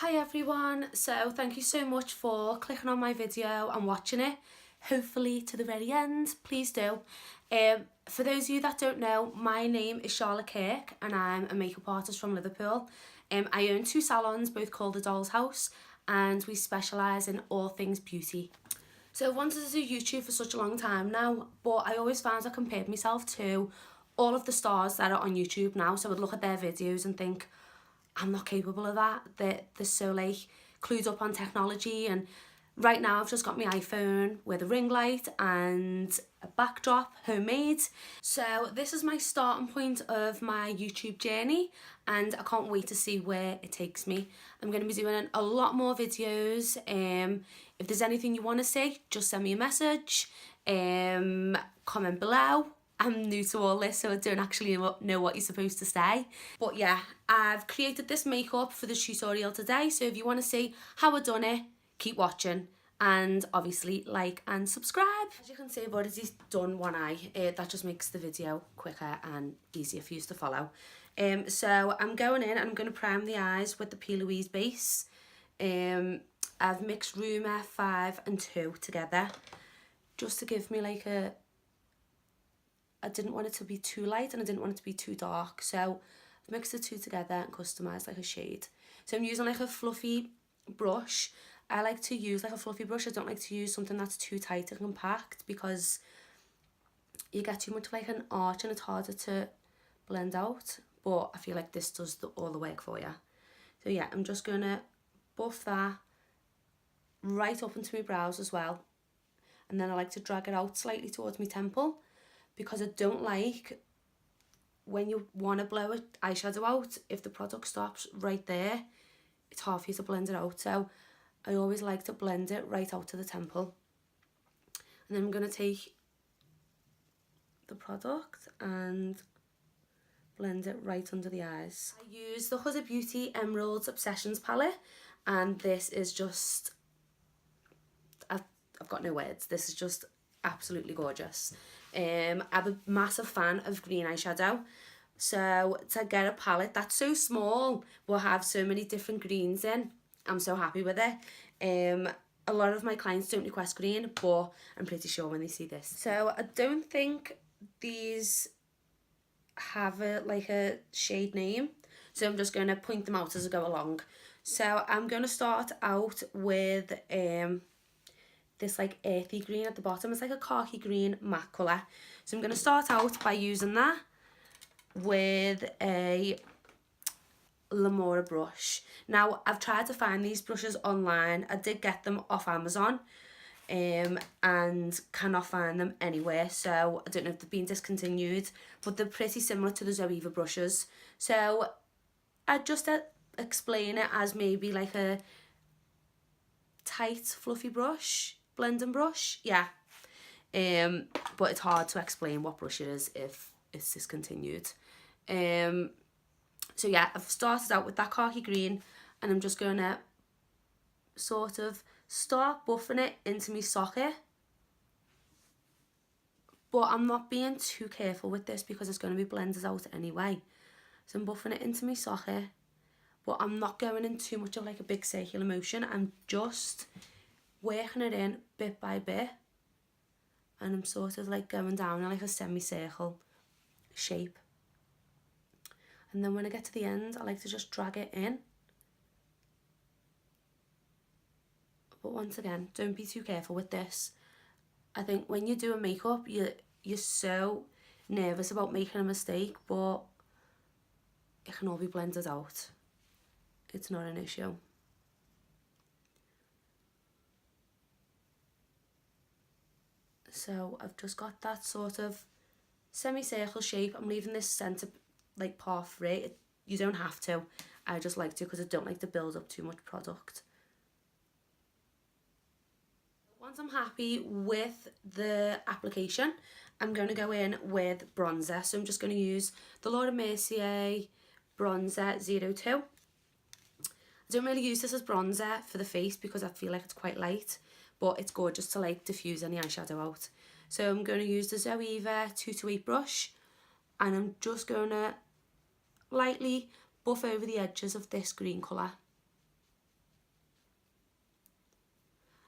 Hi everyone, so thank you so much for clicking on my video and watching it, hopefully to the very end, please do. For those of you that don't know, my name is Charlotte Kirk and I'm a makeup artist from Liverpool. I own two salons, both called The Doll's House, and we specialise in all things beauty. So I've wanted to do YouTube for such a long time now, but I always found I compared myself to all of the stars that are on YouTube now, so I would look at their videos and think, I'm not capable of that. They're so like clued up on technology, and right now I've just got my iPhone with a ring light and a backdrop, homemade. So this is my starting point of my YouTube journey and I can't wait to see where it takes me. I'm going to be doing a lot more videos. If there's anything you want to say, just send me a message, comment below. I'm new to all this, so I don't actually know what you're supposed to say. But yeah, I've created this makeup for the tutorial today, so if you want to see how I've done it, keep watching. And obviously like and subscribe. As you can see, I've already done one eye. That just makes the video quicker and easier for you to follow. So I'm going in and I'm going to prime the eyes with the P. Louise base. I've mixed Room F5 and 2 together just to give me like I didn't want it to be too light and I didn't want it to be too dark, so I've mixed the two together and customised like a shade. So I'm using like a fluffy brush. I like to use like a fluffy brush. I don't like to use something that's too tight and compact because you get too much like an arch and it's harder to blend out, but I feel like this does all the work for you. So yeah, I'm just going to buff that right up into my brows as well, and then I like to drag it out slightly towards my temple, because I don't like when you want to blow an eyeshadow out, if the product stops right there, it's hard for you to blend it out. So I always like to blend it right out to the temple. And then I'm going to take the product and blend it right under the eyes. I use the Huda Beauty Emeralds Obsessions palette, and this is just, I've got no words, this is just absolutely gorgeous. I'm a massive fan of green eyeshadow, so to get a palette that's so small will have so many different greens in, I'm so happy with it. A lot of my clients don't request green, but I'm pretty sure when they see this. So I don't think these have like a shade name, so I'm just going to point them out as I go along. So I'm going to start out with this like earthy green at the bottom. It's like a khaki green matte colour. So I'm going to start out by using that with a Lamora brush. Now I've tried to find these brushes online. I did get them off Amazon and cannot find them anywhere, so I don't know if they've been discontinued, but they're pretty similar to the Zoeva brushes. So I just explain it as maybe like a tight fluffy brush, blending brush, yeah. But it's hard to explain what brush it is if it's discontinued. So yeah, I've started out with that khaki green, and I'm just going to sort of start buffing it into my socket. But I'm not being too careful with this because it's going to be blended out anyway. So I'm buffing it into my socket, but I'm not going in too much of like a big circular motion. I'm just working it in bit by bit, and I'm sort of like going down in like a semicircle shape. And then when I get to the end, I like to just drag it in. But once again, don't be too careful with this. I think when you do a makeup, you're so nervous about making a mistake, but it can all be blended out. It's not an issue. So I've just got that sort of semicircle shape. I'm leaving this centre like part free. You don't have to. I just like to because I don't like to build up too much product. Once I'm happy with the application, I'm going to go in with bronzer. So I'm just going to use the Laura Mercier Bronzer 02. I don't really use this as bronzer for the face because I feel like it's quite light, but it's gorgeous to like diffuse any eyeshadow out. So I'm going to use the Zoeva 228 brush, and I'm just going to lightly buff over the edges of this green colour.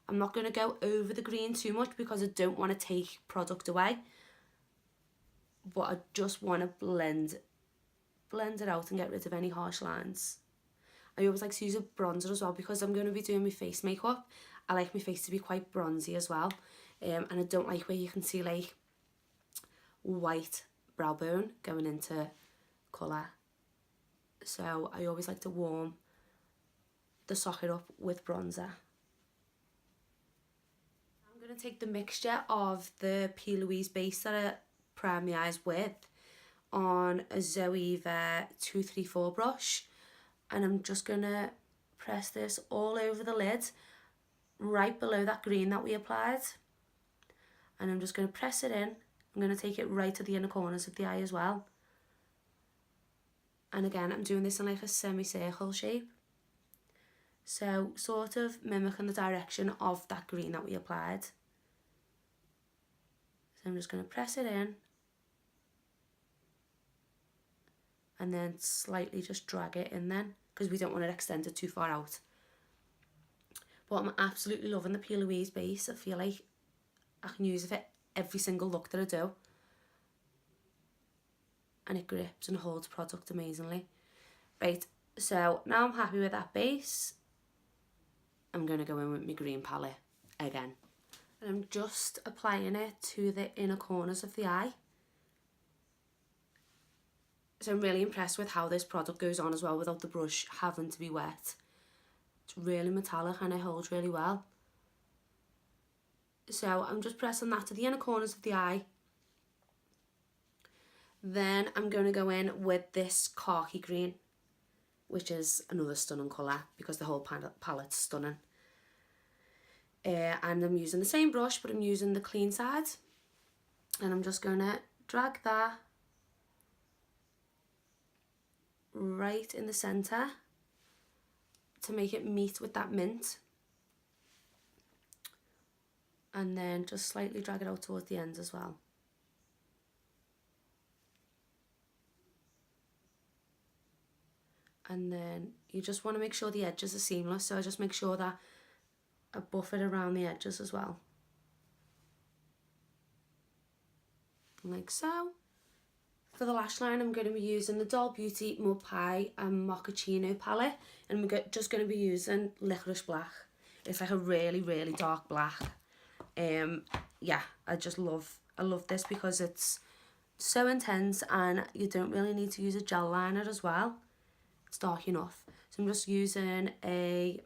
I'm not going to go over the green too much because I don't want to take product away. But I just want to blend it out and get rid of any harsh lines. I always like to use a bronzer as well because I'm going to be doing my face makeup. I like my face to be quite bronzy as well. And I don't like where you can see like white brow bone going into colour. So I always like to warm the socket up with bronzer. I'm going to take the mixture of the P. Louise base that I prime my eyes with on a Zoeva 234 brush, and I'm just going to press this all over the lid right below that green that we applied, and I'm just going to press it in. I'm going to take it right to the inner corners of the eye as well, and again I'm doing this in like a semicircle shape, so sort of mimicking the direction of that green that we applied. So I'm just going to press it in and then slightly just drag it in then, because we don't want it extended too far out. But I'm absolutely loving the P. Louise base. I feel like I can use it for every single look that I do. And it grips and holds product amazingly. Right, so now I'm happy with that base. I'm going to go in with my green palette again. And I'm just applying it to the inner corners of the eye. So I'm really impressed with how this product goes on as well without the brush having to be wet. It's really metallic and it holds really well. So I'm just pressing that to the inner corners of the eye. Then I'm going to go in with this khaki green, which is another stunning colour because the whole palette's stunning. And I'm using the same brush, but I'm using the clean side. And I'm just going to drag that right in the centre to make it meet with that mint, and then just slightly drag it out towards the ends as well. And then you just want to make sure the edges are seamless, so I just make sure that I buff it around the edges as well, like so. For the lash line, I'm going to be using the Doll Beauty Mud Pie and Mochaccino palette, and we're just going to be using Licorice Black. It's like a really, really dark black. Yeah, I love this because it's so intense and you don't really need to use a gel liner as well. It's dark enough. So I'm just using a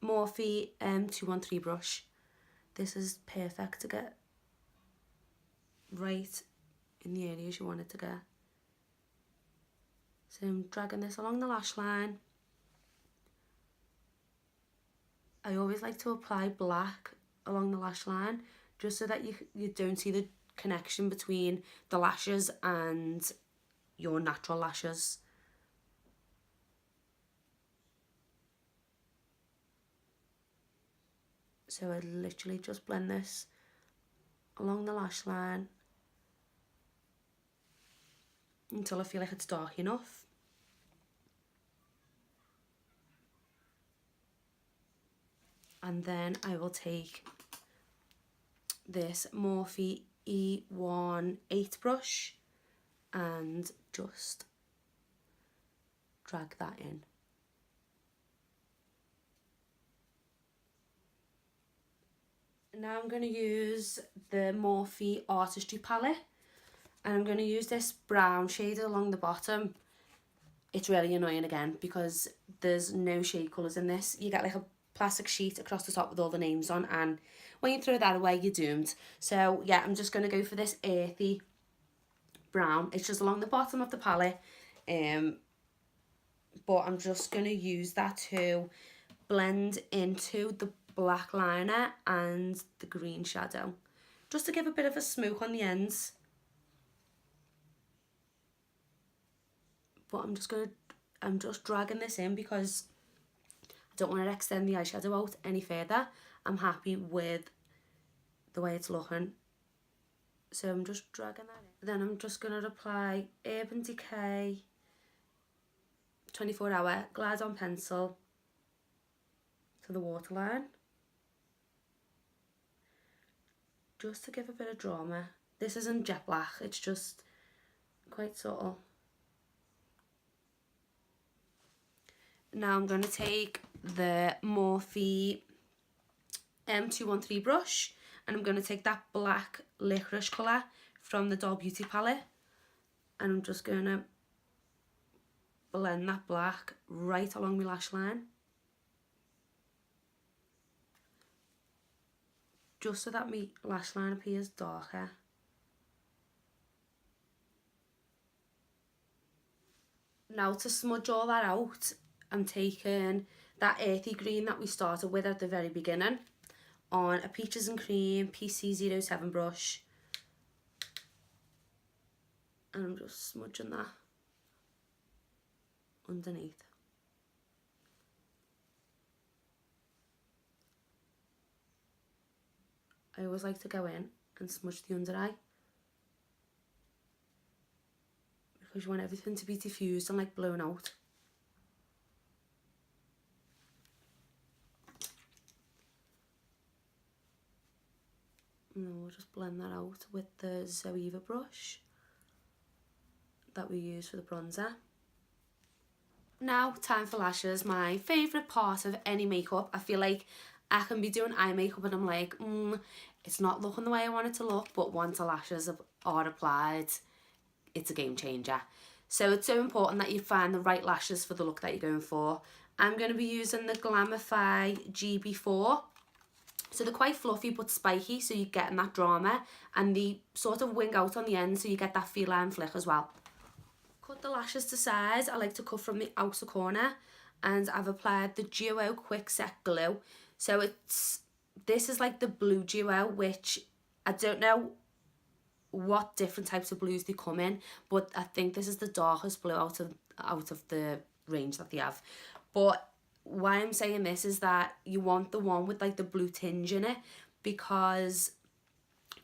Morphe 213 brush. This is perfect to get right in the areas you want it to go. So I'm dragging this along the lash line. I always like to apply black along the lash line just so that you don't see the connection between the lashes and your natural lashes. So I literally just blend this along the lash line until I feel like it's dark enough. And then I will take this Morphe E18 brush and just drag that in. Now I'm going to use the Morphe Artistry palette, and I'm going to use this brown shade along the bottom. It's really annoying again because there's no shade colours in this. You get like a plastic sheet across the top with all the names on, and when you throw that away you're doomed. So yeah, I'm just going to go for this earthy brown. It's just along the bottom of the palette, but I'm just going to use that to blend into the black liner and the green shadow, just to give a bit of a smoke on the ends. But I'm just dragging this in because I don't want to extend the eyeshadow out any further. I'm happy with the way it's looking, so I'm just dragging that in. Then I'm just going to apply Urban Decay 24 Hour Glide On Pencil to the waterline. just to give a bit of drama. This isn't jet black, it's just quite subtle. Now I'm going to take the Morphe M213 brush, and I'm going to take that black licorice colour from the Doll Beauty palette, and I'm just going to blend that black right along my lash line, just so that my lash line appears darker. Now to smudge all that out, I'm taking that earthy green that we started with at the very beginning on a Peaches and Cream PC07 brush, and I'm just smudging that underneath. I always like to go in and smudge the under eye, because you want everything to be diffused and like blown out. And we'll just blend that out with the Zoeva brush that we use for the bronzer. Now, time for lashes, my favourite part of any makeup. I feel like I can be doing eye makeup and I'm like, it's not looking the way I want it to look, but once the lashes are applied, it's a game changer. So it's so important that you find the right lashes for the look that you're going for. I'm going to be using the Glamify GB4. So they're quite fluffy but spiky, so you're getting that drama, and they sort of wing out on the end, so you get that feline flick as well. Cut the lashes to size. I like to cut from the outer corner, and I've applied the Duo Quick Set Glue. So this is like the blue duo, which I don't know what different types of blues they come in, but I think this is the darkest blue out of the range that they have. But why I'm saying this is that you want the one with like the blue tinge in it, because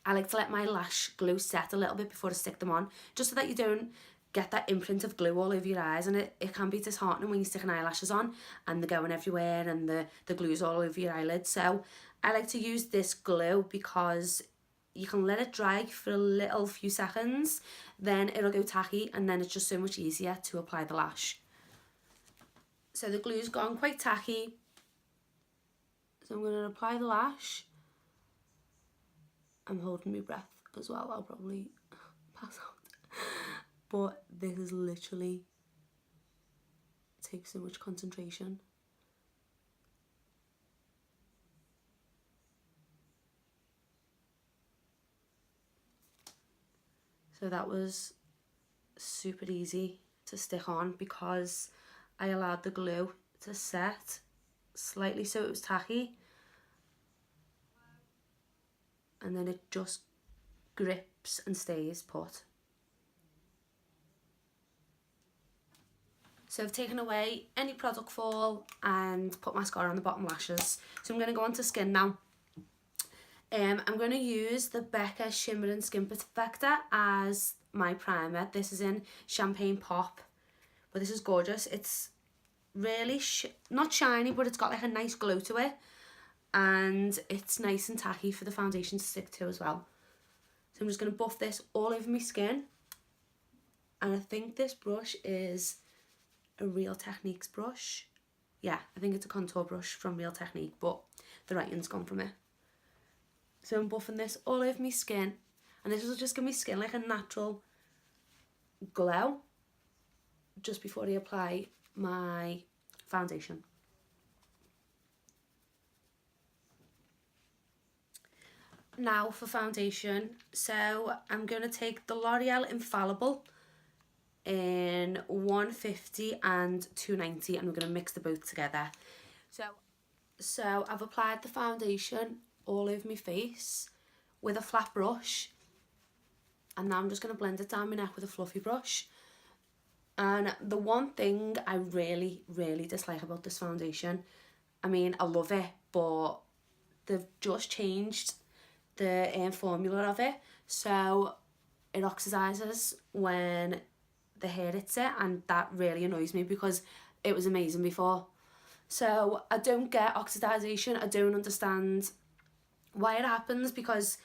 I like to let my lash glue set a little bit before I stick them on, just so that you don't get that imprint of glue all over your eyes, and it can be disheartening when you're sticking eyelashes on and they're going everywhere and the glue's all over your eyelids. So I like to use this glue because you can let it dry for a little few seconds, then it'll go tacky, and then it's just so much easier to apply the lash. So the glue's gone quite tacky, so I'm going to apply the lash. I'm holding my breath as well, I'll probably pass out. But this is literally, it takes so much concentration. So that was super easy to stick on because I allowed the glue to set slightly so it was tacky, and then it just grips and stays put. So I've taken away any product fall and put mascara on the bottom lashes. So I'm going to go on to skin now. I'm going to use the Becca Shimmering Skin Perfector as my primer. This is in Champagne Pop, but this is gorgeous. It's really not shiny, but it's got like a nice glow to it, and it's nice and tacky for the foundation to stick to as well. So I'm just going to buff this all over my skin, and I think this brush is a Real Techniques brush. Yeah, I think it's a contour brush from Real Technique, but the writing's gone from it. So I'm buffing this all over my skin, and this will just give my skin like a natural glow just before I apply my foundation. Now for foundation, so I'm going to take the L'Oreal Infallible in 150 and 290, and we're going to mix the both together. So I've applied the foundation all over my face with a flat brush, and now I'm just going to blend it down my neck with a fluffy brush. And the one thing I really dislike about this foundation, I mean I love it, but they've just changed the formula of it, so it oxidizes when the hair hits it, and that really annoys me because it was amazing before. So I don't get oxidization. I don't understand why it happens, because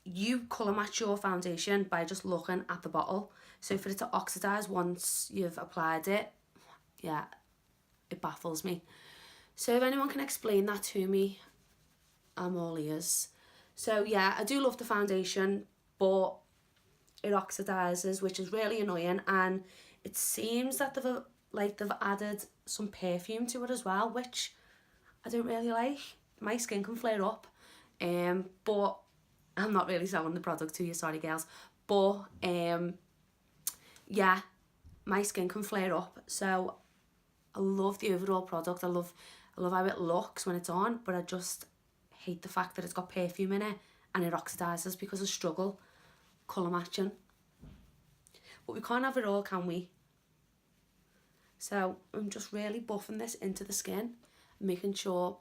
you colour match your foundation by just looking at the bottle. So for it to oxidise once you've applied it, yeah, it baffles me. So if anyone can explain that to me, I'm all ears. So yeah, I do love the foundation, but it oxidises, which is really annoying. And it seems that they've added some perfume to it as well, which I don't really like. My skin can flare up, but I'm not really selling the product to you, sorry girls. But yeah, my skin can flare up, so I love the overall product. I love how it looks when it's on, but I just hate the fact that it's got perfume in it and it oxidises because I struggle colour matching. But we can't have it all, can we? So I'm just really buffing this into the skin, making sure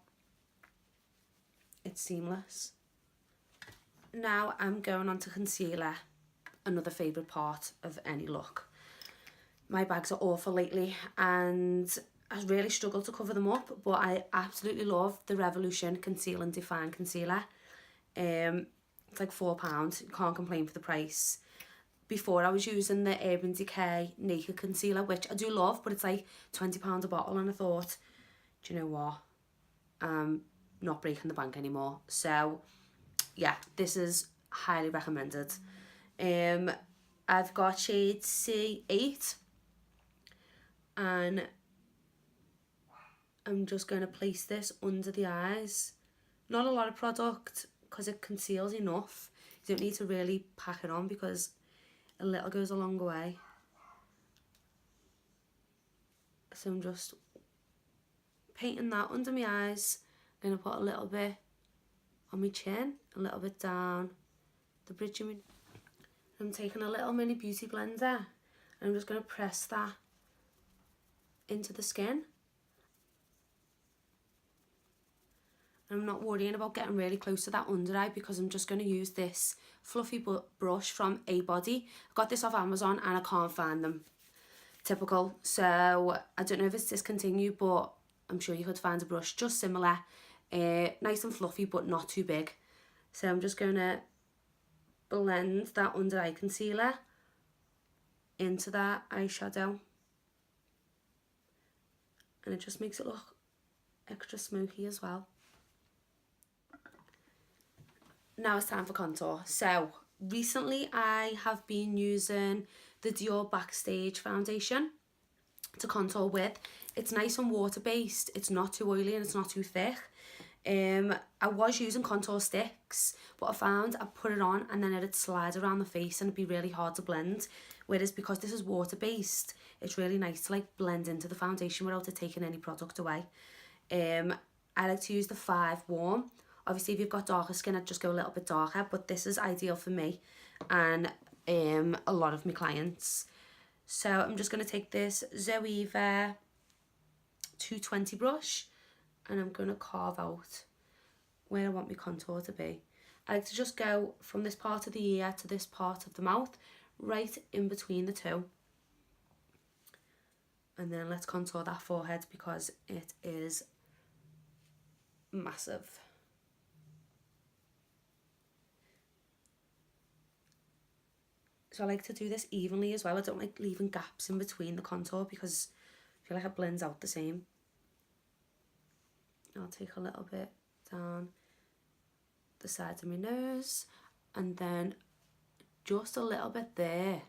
it's seamless. Now I'm going on to concealer, another favourite part of any look. My bags are awful lately and I really struggle to cover them up, but I absolutely love the Revolution Conceal and Define Concealer. It's like £4, you can't complain for the price. Before I was using the Urban Decay Naked Concealer, which I do love, but it's like £20 a bottle, and I thought, do you know what, I'm not breaking the bank anymore. So yeah, this is highly recommended. I've got shade C8 and I'm just going to place this under the eyes. Not a lot of product because it conceals enough. You don't need to really pack it on because a little goes a long way. So I'm just painting that under my eyes. I'm going to put a little bit on my chin, a little bit down the bridge of my... I'm taking a little mini beauty blender and I'm just going to press that into the skin. I'm not worrying about getting really close to that under eye because I'm just going to use this fluffy brush from A Body. I got this off Amazon and I can't find them. Typical. So I don't know if it's discontinued, but I'm sure you could find a brush just similar. Nice and fluffy but not too big. So I'm just going to blend that under eye concealer into that eyeshadow. And it just makes it look extra smoky as well. Now it's time for contour. So recently I have been using the Dior Backstage foundation to contour with. It's nice and water based, it's not too oily and it's not too thick. I was using contour sticks, but I found I put it on and then it'd slide around the face and it'd be really hard to blend. Whereas because this is water based, it's really nice to like blend into the foundation without it taking any product away. I like to use the 5 Warm. Obviously if you've got darker skin, I'd just go a little bit darker, but this is ideal for me and a lot of my clients. So I'm just going to take this Zoeva 220 brush and I'm going to carve out where I want my contour to be. I like to just go from this part of the ear to this part of the mouth, right in between the two. And then let's contour that forehead because it is massive. So I like to do this evenly as well. I don't like leaving gaps in between the contour because I feel like it blends out the same. I'll take a little bit down the sides of my nose and then just a little bit there.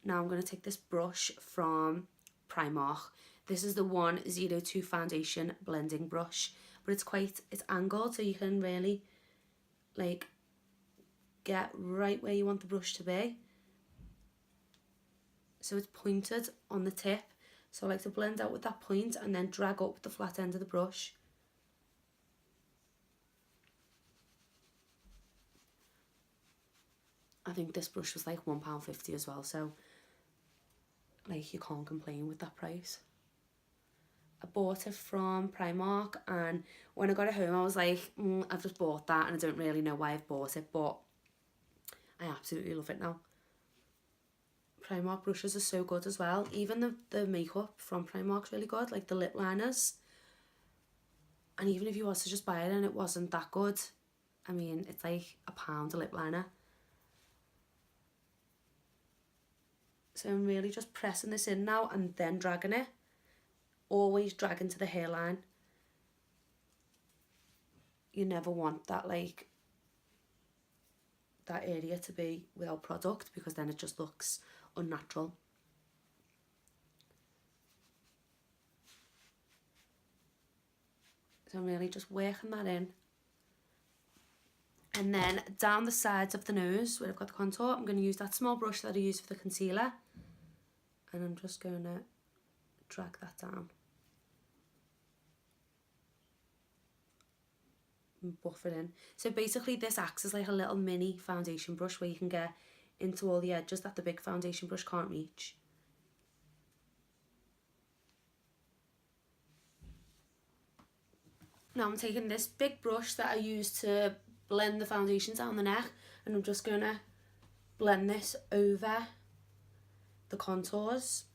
Now I'm going to take this brush from Primark. This is the 102 foundation blending brush, but it's angled so you can really like get right where you want the brush to be. So it's pointed on the tip. So I like to blend out with that point and then drag up the flat end of the brush. I think this brush was like £1.50 as well, so like you can't complain with that price. I bought it from Primark and when I got it home I was like, I've just bought that and I don't really know why I've bought it, but I absolutely love it now. Primark brushes are so good as well. Even the makeup from Primark's really good, like the lip liners. And even if you was to just buy it and it wasn't that good, I mean, it's like £1 a lip liner. So I'm really just pressing this in now and then dragging it. Always drag into the hairline. You never want that, like, that area to be without product, because then it just looks unnatural. So I'm really just working that in. And then down the sides of the nose where I've got the contour, I'm going to use that small brush that I use for the concealer. And I'm just going to drag that down. And buff it in. So basically this acts as like a little mini foundation brush where you can get into all the edges that the big foundation brush can't reach. Now I'm taking this big brush that I use to blend the foundation down the neck, and I'm just going to blend this over the contours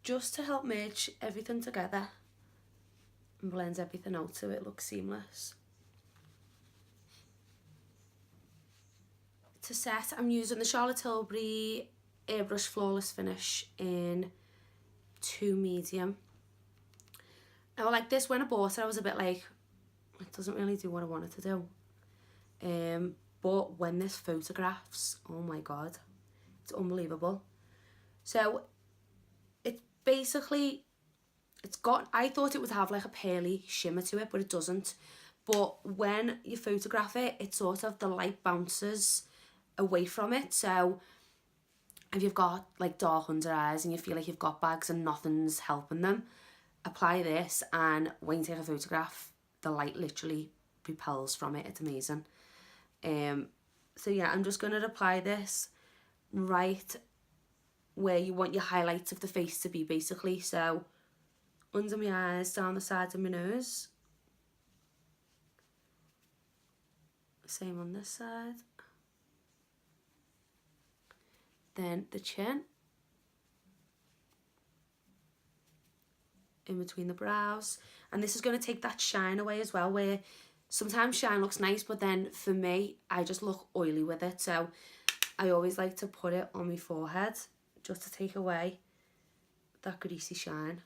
just to help merge everything together and blend everything out so it looks seamless. To set, I'm using the Charlotte Tilbury Airbrush Flawless Finish in 2 medium. Now like this, when I bought it I was a bit like, it doesn't really do what I want it to do. But when this photographs, oh my god, it's unbelievable. So it's basically, I thought it would have like a pearly shimmer to it, but it doesn't. But when you photograph it, it sort of, the light bounces away from it. So if you've got like dark under eyes and you feel like you've got bags and nothing's helping them, apply this, and when you take a photograph, the light literally repels from it. It's amazing. So yeah, I'm just going to apply this right where you want your highlights of the face to be, basically. So under my eyes, down the sides of my nose. Same on this side. Then the chin. In between the brows. And this is going to take that shine away as well, where sometimes shine looks nice, but then for me, I just look oily with it. So I always like to put it on my forehead just to take away that greasy shine.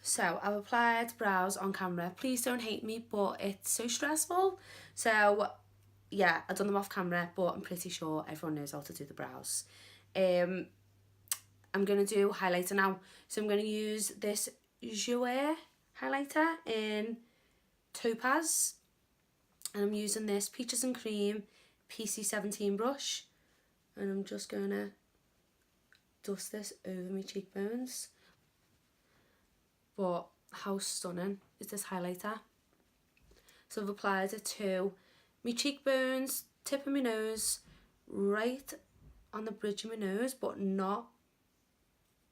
So I've applied brows on camera. Please don't hate me, but it's so stressful. So yeah, I've done them off camera, but I'm pretty sure everyone knows how to do the brows. I'm going to do highlighter now. So I'm going to use this Jouer highlighter in Topaz. And I'm using this Peaches and Cream PC17 brush. And I'm just going to dust this over my cheekbones. But how stunning is this highlighter? So I've applied it to my cheekbones, tip of my nose, right on the bridge of my nose, but not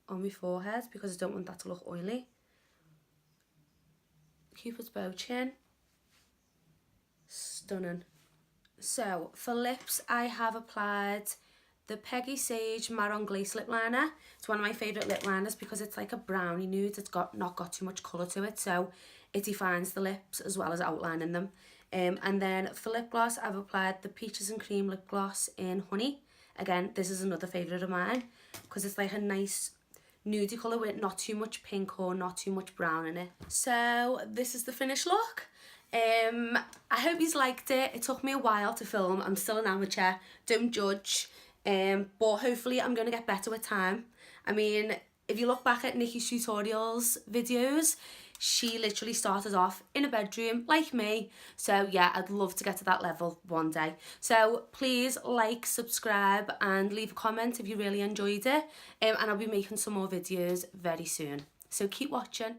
on my forehead because I don't want that to look oily. Cupid's bow, chin. Stunning. So for lips, I have applied the Peggy Sage Marron Glace lip liner. It's one of my favourite lip liners because it's like a brownie nude. It's not got too much colour to it, so it defines the lips as well as outlining them. And then for lip gloss, I've applied the Peaches and Cream lip gloss in Honey. Again, this is another favourite of mine because it's like a nice nudie colour with not too much pink or not too much brown in it. So this is the finished look. I hope you liked it. It took me a while to film. I'm still an amateur. Don't judge. But hopefully I'm going to get better with time. I mean, if you look back at Nikki's tutorials videos, she literally started off in a bedroom like me. So yeah, I'd love to get to that level one day. So please like, subscribe and leave a comment if you really enjoyed it. And I'll be making some more videos very soon. So keep watching.